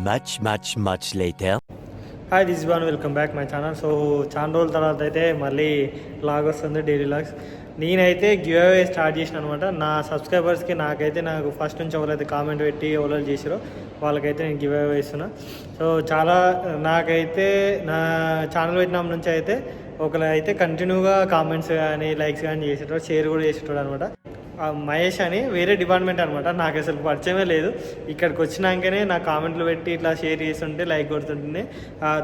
much later. Hi this one welcome back my channel. So చాలా రోజుల తర్వాత అయితే మళ్ళీ లాగ్ వస్తుంది, డైలీ లాగ్స్. నేనైతే గివ్ అవే స్టార్ట్ చేసిన అనమాట. నా సబ్స్క్రైబర్స్కి నాకు ఫస్ట్ నుంచి ఎవరైతే కామెంట్ పెట్టి ఎవరు చేసారో వాళ్ళకైతే నేను గివ్ అవే ఇస్తున్నా. సో చాలా నాకైతే నా ఛానల్ పెట్టిన నుంచి అయితే ఒకరు అయితే కంటిన్యూగా కామెంట్స్ కానీ లైక్స్ కానీ చేసేటోడు, షేర్ కూడా చేసేటోడు అనమాట. మహేష్ అని వేరే డిపార్ట్మెంట్ అనమాట. నాకు అసలు పరిచయమే లేదు. ఇక్కడికి వచ్చినాకనే నా కామెంట్లు పెట్టి ఇట్లా షేర్ చేస్తుంటే లైక్ కొడుతుంటే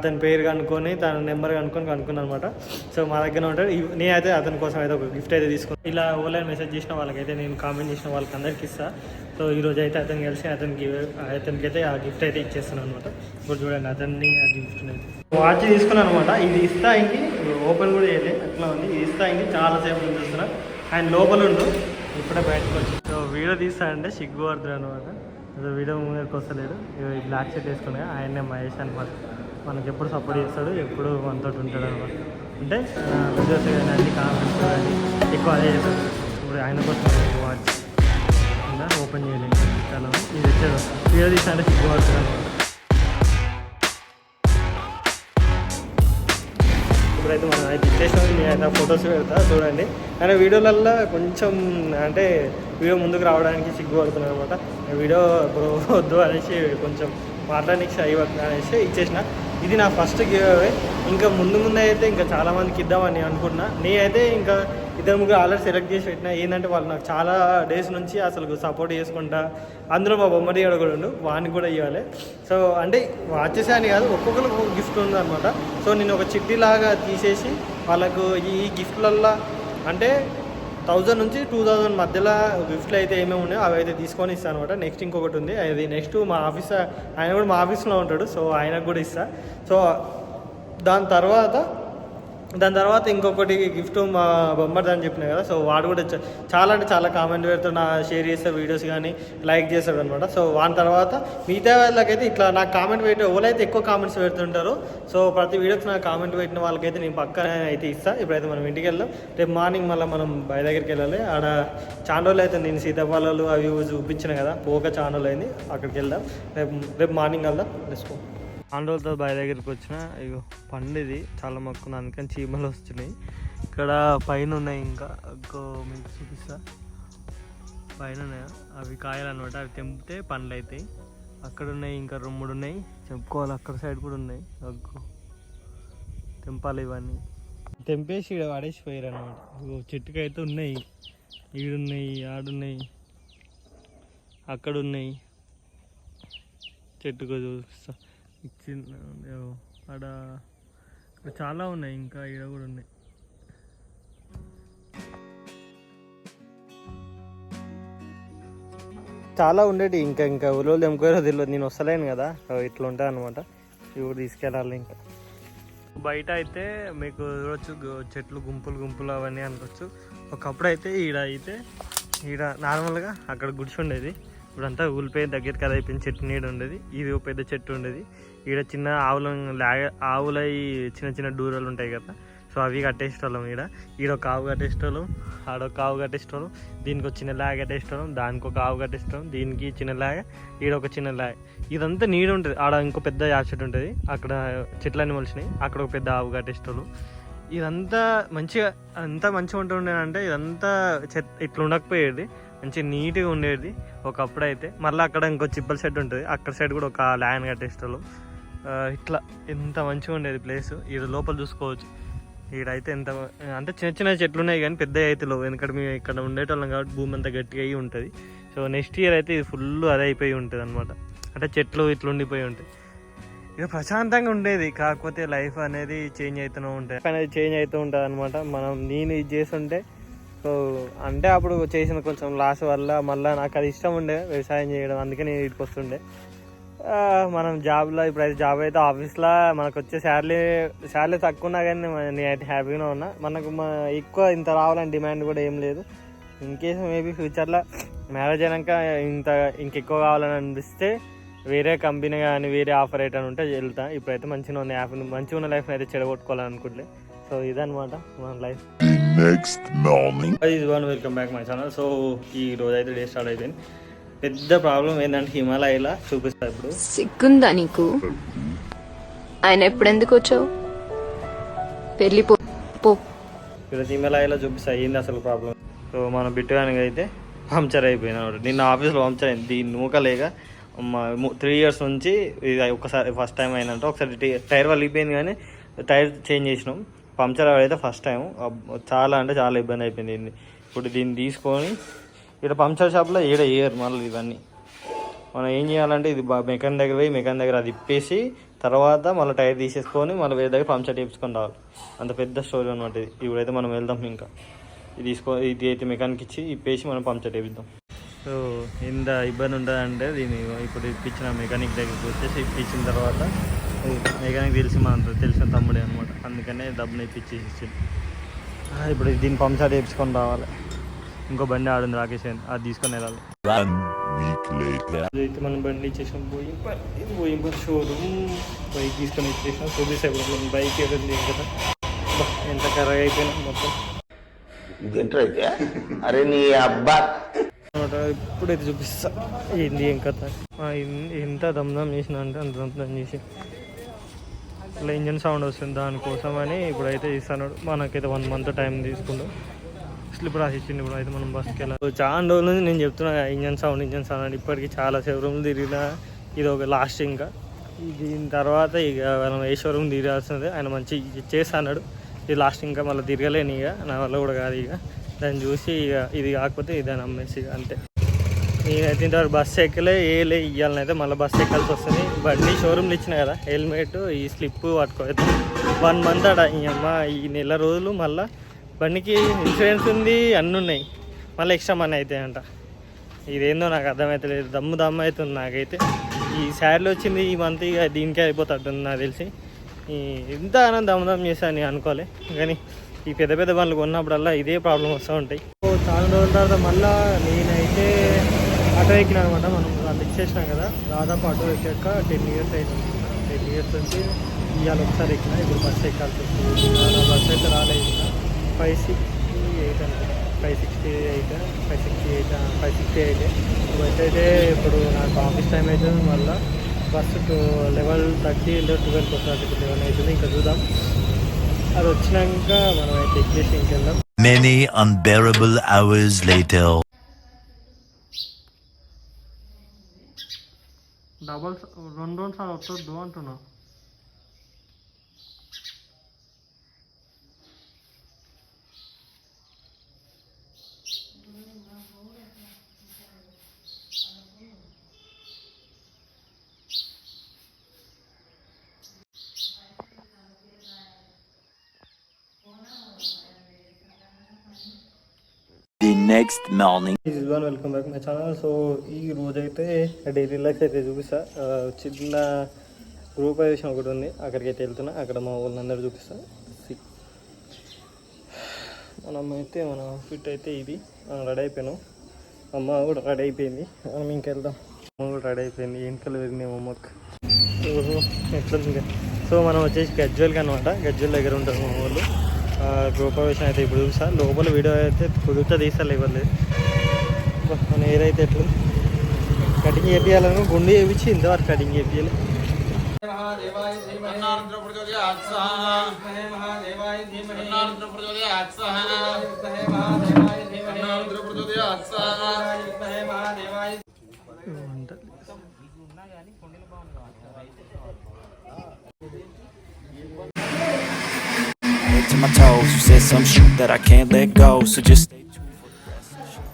తన పేరు కనుక్కొని తన నెంబర్ కనుక్కున్నాను అనమాట. సో మా దగ్గర ఉంటాడు. నేనైతే అతని కోసం అయితే ఒక గిఫ్ట్ అయితే తీసుకున్నాను. ఇలా ఓన్లైన్ మెసేజ్ చేసిన వాళ్ళకైతే నేను కామెంట్ చేసిన వాళ్ళకి అందరికి ఇస్తాను. సో ఈరోజు అయితే అతను కలిసి అతనికి అయితే ఆ గిఫ్ట్ అయితే ఇచ్చేస్తున్నాను అనమాట. ఇప్పుడు చూడండి అతన్ని ఆ గిఫ్ట్ అయితే వాచ్ తీసుకున్నాను అనమాట. ఇది ఇస్తా ఇంకి ఓపెన్ కూడా చేయలేదు, అట్లా ఉంది. ఇది ఇస్తా ఇంకి చాలాసేపు చూస్తున్నా. ఆయన లోపల ఉండు, ఇప్పుడే బయటకు వచ్చి సో వీడియో తీస్తానంటే సిగ్గు పడుతుంది అనమాట. అసలు వీడియో ముందుకు వస్తలేడు. ఈ బ్లాక్ షర్ట్ వేసుకుని ఆయనే మహేష్ అనమాట. మనకి ఎప్పుడు సపోర్ట్ చేస్తాడు, ఎప్పుడు మనతో ఉంటాడు అనమాట. అంటే వీడియోస్ కానీ అన్ని కామెంట్స్ కానీ ఎక్కువ అదే చేస్తాడు. ఇప్పుడు ఆయన కోసం వాచ్ ఇంకా ఓపెన్ చేయలేదు. చాలా ఇది వచ్చాడు వీడియో తీస్తానంటే సిగ్గు పడుతుంది అనమాట. ఇప్పుడైతే మనం అయితే ఇచ్చేసాం. నేనైతే ఫొటోస్ పెడతా చూడండి. కానీ వీడియోలల్లో కొంచెం అంటే వీడియో ముందుకు రావడానికి సిగ్గుపడుతున్నాను అనమాట. వీడియో ఇప్పుడు వద్దు అనేసి కొంచెం మాట్లాడడానికి అయ్యి అనేసి ఇచ్చేసిన. ఇది నా ఫస్ట్ గివ్ అవే. ఇంకా ముందు అయితే ఇంకా చాలామందికి ఇద్దామని అనుకుంటున్నా. నేనైతే ఇంకా ఇద్దరు ముగ్గురు ఆల్రెడీ సెలెక్ట్ చేసి పెట్టినా. ఏంటంటే వాళ్ళు నాకు చాలా డేస్ నుంచి అసలు సపోర్ట్ చేసుకుంటా. అందులో మా బొమ్మడి కూడా ఉండు, వానికి కూడా ఇవ్వాలి. సో అంటే వాచెస్ అని కాదు, ఒక్కొక్కరికి ఒక గిఫ్ట్ ఉందన్నమాట. సో నేను ఒక చిట్టీలాగా తీసేసి వాళ్ళకు ఈ గిఫ్ట్లల్లో అంటే 1000 నుంచి 2000 మధ్యలో గిఫ్ట్లు అయితే ఏమేమి ఉన్నాయో అవి అయితే తీసుకొని ఇస్తాను అనమాట. నెక్స్ట్ ఇంకొకటి ఉంది, అది నెక్స్ట్ మా ఆఫీస్ ఆయన కూడా మా ఆఫీస్లో ఉంటాడు. సో ఆయనకు కూడా ఇస్తా. సో దాని తర్వాత ఇంకొకటి గిఫ్ట్ మా బొమ్మడి అని చెప్పినా కదా. సో వాడు కూడా చాలా అంటే చాలా కామెంట్ పెడతాడు, నా షేర్ చేస్తాడు వీడియోస్ కానీ లైక్ చేస్తాడు అనమాట. సో వాని తర్వాత మిగతా వాళ్ళకైతే ఇట్లా నాకు కామెంట్ పెట్టి ఎవరైతే ఎక్కువ కామెంట్స్ పెడుతుంటారో సో ప్రతి వీడియోకి నాకు కామెంట్ పెట్టిన వాళ్ళకైతే నేను పక్కన అయితే ఇస్తాను. ఇప్పుడైతే మనం ఇంటికి వెళ్దాం. రేపు మార్నింగ్ మళ్ళీ మనం బయ దగ్గరికి వెళ్ళాలి. ఆడ చాండోలు అయితే నేను సీతాఫలాలు అవి చూపించిన కదా, పోక చాండోలు అయింది. అక్కడికి వెళ్దాం. రేపు మార్నింగ్ వెళ్దాం. లెట్స్ ఆండోలతో బావి దగ్గరికి వచ్చిన ఇగో పండుది చాలా మొక్కున్నా, అందుకని చీమలు వస్తున్నాయి. ఇక్కడ పైన ఉన్నాయి, ఇంకా మీకు చూపిస్తా. పైన ఉన్నాయి అవి కాయలు అనమాట. అవి తెంపితే పండ్లు అవుతాయి. అక్కడ ఉన్నాయి, ఇంకా 2-3 ఉన్నాయి చెప్పుకోవాలి. అక్కడ సైడ్ కూడా ఉన్నాయి. తెంపాలి ఇవన్నీ. తెంపేసి ఇక్కడ పడేసిపోయారు అనమాట. చెట్టుకి అయితే ఉన్నాయి, ఈడున్నాయి, ఆడున్నాయి, అక్కడ ఉన్నాయి. చెట్టుకు చూపిస్తా. ఆడ చాలా ఉన్నాయి, ఇంకా ఈడ కూడా ఉన్నాయి. చాలా ఉండేటి. ఇంకా ఊళ్ళో తెంపుకోరో తెలియదు. నేను వస్తలేను కదా, ఇట్లా ఉంటాయి అనమాట. ఇవి తీసుకెళ్ళాలి. ఇంకా బయట అయితే మీకు చూడొచ్చు చెట్లు గుంపులు అవన్నీ అనుకోవచ్చు. ఒకప్పుడు అయితే ఈడ నార్మల్గా అక్కడ గుడిసి ఉండేది. ఇప్పుడంతా ఊలిపోయి దగ్గరికి అది అయిపోయింది. చెట్టు నీడ ఉండేది. ఇది ఒక పెద్ద చెట్టు ఉండేది. ఈడ చిన్న ఆవులై చిన్న దూరాలు ఉంటాయి కదా, సో అవి కట్టేసేటోళ్ళం. ఈడ ఒక ఆవు కట్టేసేటోళ్ళం, ఆడొక ఆవు కట్టేసేటోళ్ళం, దీనికి ఒక చిన్న లాగ కట్టేసేటోళ్ళం, దానికి ఒక ఆవు కట్టేసేటోళ్ళం, దీనికి చిన్న లాగ, ఈడ ఒక చిన్న లాగ. ఇదంతా నీడ ఉంటుంది. ఆడ ఇంకో పెద్ద యాప్ చెట్టు ఉంటుంది, అక్కడ చెట్లన్నీ మొలిచినాయి, అక్కడ ఒక పెద్ద ఆవు కట్టేసేటోళ్ళం. ఇదంతా మంచిగా ఉంటుండేనంటే ఇదంతా ఇట్లా ఉండకపోయేది, మంచిగా నీట్గా ఉండేది ఒకప్పుడు అయితే. మళ్ళీ అక్కడ ఇంకో చిప్పల షెడ్ ఉంటుంది, అక్కడ సైడ్ కూడా ఒక ల్యాండ్ కట్టేసేటోళ్ళు. ఇట్లా ఎంత మంచిగా ఉండేది ప్లేస్. ఈడ లోపల చూసుకోవచ్చు. ఈడైతే ఎంత అంటే చిన్న చెట్లు ఉన్నాయి కానీ పెద్ద అయితే లేవు. ఎందుకంటే మేము ఇక్కడ ఉండేటోళ్ళం కాబట్టి భూమి అంతా గట్టిగా అయ్యి ఉంటుంది. సో నెక్స్ట్ ఇయర్ అయితే ఇది ఫుల్ అదే అయిపోయి ఉంటుంది అనమాట. అంటే చెట్లు ఇట్లా ఉండిపోయి ఉంటాయి. ఇక ప్రశాంతంగా ఉండేది. కాకపోతే లైఫ్ అనేది చేంజ్ అవుతూనే ఉంటుంది, చేంజ్ అవుతూ ఉంటుంది అనమాట. నేను ఇది చేస్తుంటే సో అంటే అప్పుడు చేసిన కొంచెం లాస్ వల్ల మళ్ళీ నాకు అది ఇష్టం ఉండే వ్యవసాయం చేయడం, అందుకే నేను ఇటుకు వస్తుండే. మనం జాబ్లో ఇప్పుడైతే జాబ్ అయితే ఆఫీస్లో మనకు వచ్చే శాలరీ తక్కువ ఉన్నా కానీ నేనైతే హ్యాపీగానే ఉన్నా. మనకు ఎక్కువ ఇంత రావాలని డిమాండ్ కూడా ఏం లేదు. ఇన్కేస్ మేబీ ఫ్యూచర్లో మ్యారేజ్ అయినాక ఇంకెక్కువ కావాలని అనిపిస్తే వేరే కంపెనీ కానీ వేరే ఆఫర్ అయితే ఉంటే వెళ్తా. ఇప్పుడైతే మంచిగా ఉన్న లైఫ్ని అయితే చెడగొట్టుకోవాలని అనుకుంటే. సో ఇదనమాట మన life. Next morning welcome back my channel. So ఈ రోజు అయితే డే స్టార్ట్ అయిపోయింది. పెద్ద ప్రాబ్లం ఏంటంటే హిమాలయలా చూపిస్తా ఇప్పుడు. సిగ్గుందా నీకు? ఆయన ఎప్పుడెందుకు వచ్చావు? పెళ్ళి పో. ఇక్కడ హిమాలయలో చూపిస్తా ఏంది అసలు ప్రాబ్లం. సో మన బిట్టుగానికి అయితే పంక్చర్ అయిపోయినాడు నిన్న ఆఫీస్లో. పంక్చర్ అయింది దీన్ని నూకలేక 3 years నుంచి ఇది ఒకసారి ఫస్ట్ టైం అయిందంటే. ఒకసారి టైర్ వలిగిపోయింది కానీ టైర్ చేంజ్ చేసినాం. పంక్చర్ అయితే ఫస్ట్ టైం. చాలా అంటే చాలా ఇబ్బంది అయిపోయింది దీన్ని. ఇప్పుడు దీన్ని తీసుకొని ఇక్కడ పంక్చర్ షాప్లో వేయరు మళ్ళీ ఇవన్నీ. మనం ఏం చేయాలంటే ఇది మెకానిక్ దగ్గర పోయి మెకానిక్ దగ్గర అది ఇప్పేసి తర్వాత మళ్ళీ టైర్ తీసేసుకొని మళ్ళీ వేరే దగ్గర పంక్చర్ చేయించుకొని రావాలి. అంత పెద్ద స్టోరీ అనమాట ఇది. ఇప్పుడైతే మనం వెళ్దాం. ఇంకా ఇది అయితే మెకానిక్ ఇచ్చి ఇప్పేసి మనం పంక్చర్ చేయిద్దాం. సో ఇంత ఇబ్బంది ఉంటుందంటే దీన్ని ఇప్పుడు ఇప్పించిన మెకానిక్ దగ్గరికి వచ్చేసి ఇప్పించిన తర్వాత మెకానిక్ తెలిసిన తమ్ముడే అనమాట. అందుకనే డబ్బుని ఇప్పించేసి ఇచ్చింది. ఇప్పుడు దీన్ని పంక్చర్ చేయించుకొని రావాలి. ఇంకో బండి ఆడుంది రాకేష్ అని, అది తీసుకొని వెళ్ళాలి. అయితే మనం బండి ఇచ్చేసాం. పోయింపర్ షోరూమ్ బైక్ తీసుకొని ఇచ్చేసాం. చూపిస్తే ఇప్పుడు బైక్ ఏదండి కదా ఎంత కర్రగా అయిపోయినా మొత్తం. అరే నీ అబ్బా ఇప్పుడైతే చూపిస్తా ఏంది ఏం కథ. ఎంత దమ్దమ్ చేసిన అంటే అంత దమ్దమ్ చేసి ఇట్లా ఇంజన్ సౌండ్ వస్తుంది. దానికోసమని ఇప్పుడైతే ఇస్తాను. మనకైతే 1 month టైం తీసుకుంటాం. స్లిప్ రాసిచ్చింది. ఇప్పుడు అయితే మనం బస్కి వెళ్ళాలి. చాలా రోజుల నుంచి నేను చెప్తున్నా ఇంజన్ సౌండ్ అని. ఇప్పటికీ చాలా షోరూమ్లు తిరిగినా ఇది ఒక లాస్ట్. ఇంకా దీని తర్వాత ఇక మనం ఏ షోరూమ్ తిరగాల్సిందే. ఆయన మంచి చేస్తాడు. ఇది లాస్ట్. ఇంకా మళ్ళీ తిరగలేను ఇక, నా వల్ల కూడా కాదు. ఇక దాన్ని చూసి ఇక ఇది కాకపోతే ఇదని అమ్మేసి అంతే. నేనైతే ఇంతవరకు బస్సు ఎక్కలే ఇవ్వాలనైతే మళ్ళీ బస్సు ఎక్కాల్సి వస్తుంది. బండి షోరూమ్లు ఇచ్చిన కదా, హెల్మెట్ ఈ స్లిప్ పట్టుకోవద్దు. 1 month అట. ఈ అమ్మ ఈ నెల రోజులు మళ్ళీ బండికి ఇన్సూరెన్స్ ఉంది, అన్నీ ఉన్నాయి. మళ్ళీ ఎక్స్ట్రా మనీ అవుతాయంట. ఇదేందో నాకు అర్థమవుతలేదు. దమ్ము అవుతుంది నాకైతే. ఈ శాలరీ వచ్చింది ఈ మంత్, ఇక దీనికే అయిపోతుంది నాకు తెలిసి. ఇంత దమ్ము చేశాను నేను అనుకోలే. కానీ ఈ పెద్ద పెద్ద బండ్లు కొన్నప్పుడల్లా ఇదే ప్రాబ్లం వస్తూ ఉంటాయి. చాలా రోజుల తర్వాత మళ్ళీ నేనైతే ఆటో ఎక్కినా అనమాట. మనం వాళ్ళు ఇచ్చేసినాం కదా, దాదాపు ఆటో ఎక్కాక 10 years అవుతుంది. 10 years నుంచి ఇవాళ ఒకసారి ఎక్కినా. ఇప్పుడు బస్సు ఎక్కాల్సి వస్తుంది. నా బస్సు అయితే రాలేదు. 568 అనుకుంటా. 568 బస్సు అయితే ఇప్పుడు నాకు ఆఫీస్ టైం అవుతుంది. మళ్ళీ బస్సు 11:30 12కి వస్తుంది. ఇప్పుడు 11 అవుతుంది. ఇంకా చూద్దాం. అది వచ్చినాక మనం అయితే ఎక్కేసి ఇంకెళ్దాం. Many unbearable hours later. Double 2 సార్లు వస్తుంది అంటున్నా. The next morning. Welcome back my channel. So ఈ రోజైతే డైలీ లైఫ్ అయితే చూపిస్తా. చిన్న గ్రూప్ ప్రదేశం ఒకటి ఉంది, అక్కడికి అయితే వెళ్తున్నా. అక్కడ మా వాళ్ళందరూ చూపిస్తా. మనం అయితే మన ఫిట్ అయితే ఇది మనం రెడీ అయిపోయినాం. అమ్మ కూడా రెడీ అయిపోయింది. మనం ఇంకెళ్దాం. అమ్మ కూడా రెడీ అయిపోయింది. ఇంట్లో వెళ్ళినాయి అమ్మకి. ఓహో ఎట్లా. సో మనం వచ్చేసి గజ్వెల్కి అనమాట. గజ్వెల్ దగ్గర ఉంటారు మా వాళ్ళు. గృహప్రవేశం అయితే ఇప్పుడు చూసా. లోపల వీడియో అయితే కుదురుతా తీస్తా లేవలేదు. మన ఏదైతే ఎట్లు కటింగ్ చేయాలను గుండు చేయించి ఇంతవరకు కటింగ్ చేయాలి. To my toes, you said some shit that I can't let go, so just stay tuned for the rest of the show.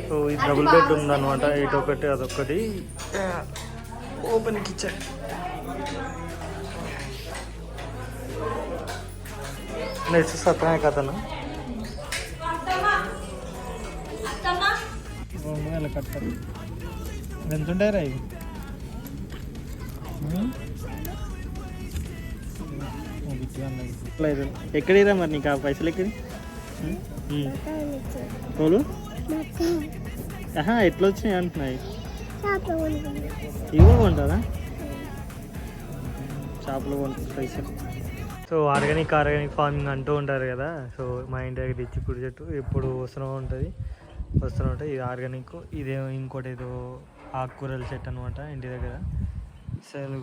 So ఈ డబుల్ బెడ్ ఉందన్నమాట. ఇటు ఒకటి అదొకటి. Open kitchen. నెక్స్ట్ సత్యమే కథను కట్టారు. ఎంత ఉంటారా ఇవి? ఎక్కడిరా మరి నీకు ఆ పైసలు ఎక్కడి? వాళ్ళు ఎట్లా వచ్చినాయి అంటున్నాయి. ఇవి కూడా కొంటారా? షాప్లో కొంటారు పైసలు. సో ఆర్గానిక్ ఫార్మింగ్ అంటూ ఉంటారు కదా. సో మా ఇంటి దగ్గర చిక్కుడు చెట్టు ఎప్పుడు వస్తూనే ఉంటుంది. ఇది ఆర్గానిక్. ఇదేమో ఇంకోటి ఏదో ఆకుకూరల చెట్టు అనమాట ఇంటి దగ్గర. అసలు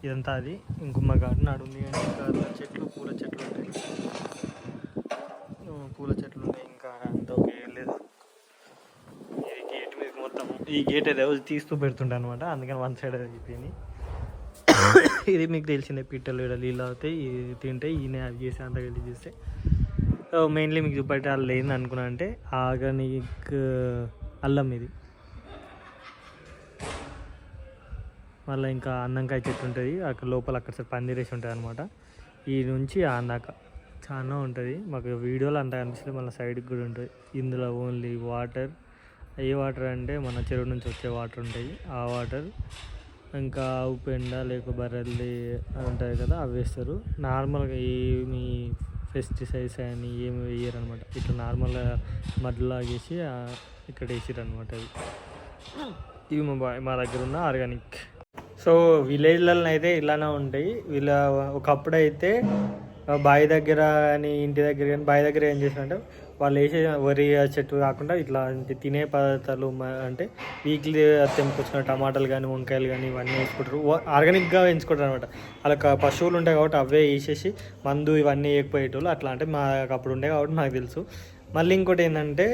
ఇదంతా అది ఇంకొమ్మ గార్డెన్ ఉంది. కానీ ఇంకా చెట్లు పూల చెట్లు ఉంటాయి. ఇంకా అంత ఓకే లేదు. ఇది గేట్ మీద మొత్తం ఈ గేట్ ఏదో తీస్తూ పెడుతుంటా అనమాట. అందుకని వన్ సైడ్ అది అయిపోయింది. ఇది మీకు తెలిసిందే, పిట్టలు ఇక్కడ నీళ్ళు అవుతాయి, ఇది తింటే ఈయన అవి చేసి అంతా వెళ్ళి చేస్తే. మెయిన్లీ మీకు చూపెట్టాలి ఏంది అనుకున్నా అంటే ఆర్గానిక్ అల్లం ఇది. మళ్ళీ ఇంకా అన్నంకాయ చెట్టు ఉంటుంది అక్కడ లోపల, అక్కడ పందిరేసి ఉంటుంది అనమాట. ఈ నుంచి అందాక చాలా ఉంటుంది. మాకు వీడియోలో అంత కనిపిస్తుంది. మళ్ళీ సైడ్కి కూడా ఉంటుంది. ఇందులో ఓన్లీ వాటర్, ఏ వాటర్ అంటే మన చెరువు నుంచి వచ్చే వాటర్ ఉంటాయి, ఆ వాటర్. ఇంకా ఆవు పెండ లేక బర్రెల్ది ఉంటుంది కదా, అవి వేస్తారు. నార్మల్గా ఏమి పెస్టిసైడ్స్ అని ఏమి వేయరు అనమాట. ఇట్లా నార్మల్గా మడ్లాగేసి ఇక్కడ వేసారు అనమాట. ఇవి మా దగ్గర ఉన్న ఆర్గానిక్. సో విలేజ్లలో అయితే ఇలానే ఉంటాయి. ఒకప్పుడు అయితే బావి దగ్గర కానీ ఇంటి దగ్గర కానీ, బావి దగ్గర ఏం చేశారంటే వాళ్ళు వేసే వరి చెట్టు కాకుండా ఇట్లా తినే పదార్థాలు అంటే వీక్లీ తెంపుకొచ్చిన టమాటాలు కానీ వంకాయలు కానీ ఇవన్నీ వేసుకుంటారు. ఆర్గానిక్గా పెంచుకుంటారు అనమాట. అలా పశువులు ఉంటాయి కాబట్టి అవే వేసేసి మందు ఇవన్నీ వేయకపోయేటోళ్ళు. అట్లా అంటే మాకు అప్పుడు ఉండే కాబట్టి నాకు తెలుసు. మళ్ళీ ఇంకోటి ఏంటంటే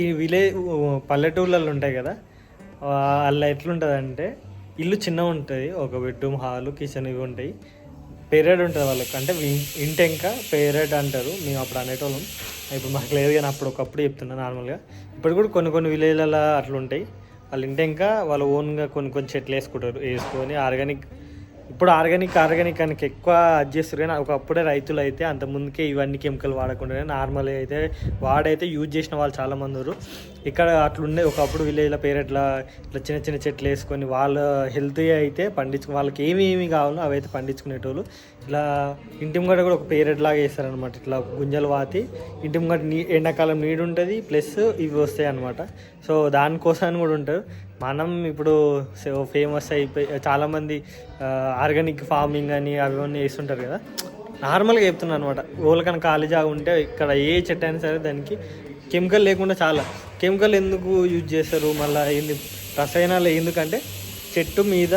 ఈ పల్లెటూళ్ళల్లో ఉంటాయి కదా, అలా ఎట్లుంటుందంటే ఇల్లు చిన్నగా ఉంటుంది. ఒక బెడ్రూమ్, హాలు, కిచెన్ ఇవి ఉంటాయి. పేరెడ్ ఉంటుంది వాళ్ళకి, అంటే ఇంటెంక పేరెడ్ అంటారు. మేము అప్పుడు అనేటోళ్ళం. ఇప్పుడు మాకు లేదు కానీ ఒకప్పుడు చెప్తున్నా నార్మల్గా. ఇప్పుడు కూడా కొన్ని విలేజ్లలో అట్లా ఉంటాయి. వాళ్ళ ఇంటెంక వాళ్ళు ఓన్గా కొన్ని చెట్లు వేసుకొని ఆర్గానిక్. ఇప్పుడు ఆర్గానిక్ అని ఎక్కువ అది చేస్తారు. కానీ ఒకప్పుడే రైతులు అయితే అంత ముందుకే ఇవన్నీ కెమికల్ వాడకుండా నార్మల్గా అయితే వాడైతే యూజ్ చేసిన వాళ్ళు చాలామంది ఉన్నారు. ఇక్కడ అట్లుండే ఒకప్పుడు విలేజ్లో పేరెట్లా ఇట్లా చిన్న చెట్లు వేసుకొని వాళ్ళ హెల్తీ అయితే వాళ్ళకి ఏమి కావాలో అవి అయితే పండించుకునేటోళ్ళు. ఇట్లా ఇంటి ముంగట కూడా ఒక పేరెట్ లాగా వేస్తారనమాట. ఇట్లా గుంజలు వాతి ఇంటి ముంగట ఎండాకాలం నీడు ఉంటుంది, ప్లస్ ఇవి వస్తాయి అనమాట. సో దానికోసాన్ని కూడా ఉంటారు. మనం ఇప్పుడు ఫేమస్ అయిపోయి చాలామంది ఆర్గానిక్ ఫార్మింగ్ అని అవన్నీ వేస్తుంటారు కదా. నార్మల్గా చెప్తున్నాను అనమాట. ఓళ్ళకన్నా ఖాళీ జాగా ఉంటే ఇక్కడ ఏ చెట్టు అయినా సరే దానికి కెమికల్ లేకుండా చాలా. కెమికల్ ఎందుకు యూజ్ చేస్తారు మళ్ళీ రసాయనాలు ఎందుకంటే చెట్టు మీద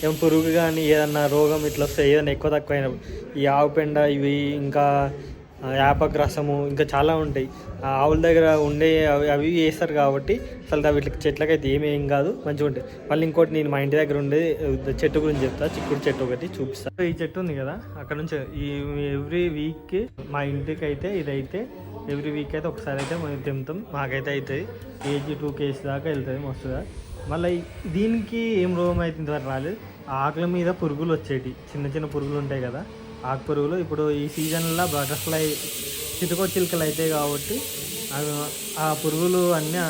ఏం పురుగు కానీ ఏదన్నా రోగం ఇట్లా వస్తాయి, ఏదైనా ఎక్కువ తక్కువ అయినప్పుడు ఈ ఆవు పెండ ఇవి, ఇంకా యాపక్ రసము, ఇంకా చాలా ఉంటాయి. ఆవుల దగ్గర ఉండే అవి వేస్తారు కాబట్టి అసలు వీటికి చెట్లకైతే ఏం కాదు, మంచిగా ఉంటాయి. మళ్ళీ ఇంకోటి నేను మా ఇంటి దగ్గర ఉండే చెట్టు గురించి చెప్తా. చిక్కుడు చెట్టు ఒకటి చూపిస్తాను. ఈ చెట్టు ఉంది కదా, అక్కడ నుంచి ఎవ్రీ వీక్ మా ఇంటికి అయితే ఇదైతే ఎవ్రీ వీక్ అయితే ఒకసారి అయితే మేము తెంపుతాం. మాకైతే అవుతుంది కేజీ 2 kg దాకా వెళ్తుంది మస్తుగా. మళ్ళీ దీనికి ఏం రోగం అయితే ఇంతవరకు రాలేదు. ఆకుల మీద పురుగులు వచ్చేటి, చిన్న పురుగులు ఉంటాయి కదా, ఆకు పురుగులు. ఇప్పుడు ఈ సీజన్లో బటర్ఫ్లై చిలుకలు అవుతాయి కాబట్టి ఆ పురుగులు అన్నీ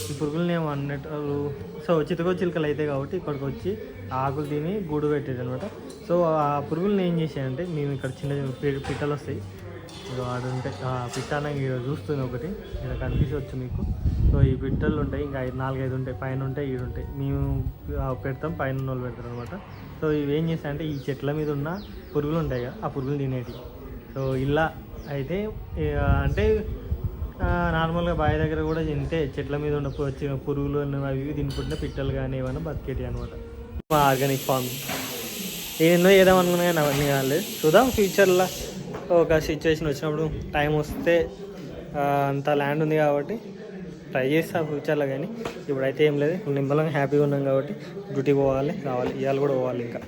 ఈ పురుగులని ఏమో అన్నట్టు. సో చిలుకలు అవుతాయి కాబట్టి ఇక్కడికి వచ్చి ఆకులు తిని గూడు పెట్టేది అనమాట. సో ఆ పురుగులను ఏం చేసాయంటే మేము ఇక్కడ చిన్న పిట్టలు వస్తాయి. ఆడు ఉంటాయి పిట్టాన చూస్తుంది ఒకటి ఇక్కడ కనిపించవచ్చు మీకు. సో ఈ పిట్టలు ఉంటాయి, ఇంకా 4-5 ఉంటాయి, పైన ఉంటాయి, ఉంటాయి. మేము పెడతాం, పైన వాళ్ళు పెడతారు అనమాట. సో ఇవి ఏం చేస్తాయంటే ఈ చెట్ల మీద ఉన్న పురుగులు ఉంటాయి కదా, ఆ పురుగులు తినేటివి. సో ఇలా అయితే అంటే నార్మల్గా బావి దగ్గర కూడా తింటే చెట్ల మీద ఉన్న వచ్చిన పురుగులు అవి తినుకుంటే పిట్టలు కానీ ఏమైనా బతికేటి అనమాట. మా ఆర్గానిక్ ఫార్మింగ్ ఏదో ఏదేమనుకున్నా కానీ అవన్నీ కాలేదు. చూద్దాం ఫ్యూచర్లో ఒక సిచ్యువేషన్ వచ్చినప్పుడు, టైం వస్తే అంత ల్యాండ్ ఉంది కాబట్టి ట్రై చేస్తా ఫ్యూచర్లో. కానీ ఇప్పుడైతే ఏం లేదు, నిమ్మలంగా హ్యాపీగా ఉన్నాం కాబట్టి డ్యూటీ పోవాలి రావాలి, ఇవాళ కూడా పోవాలి ఇంకా.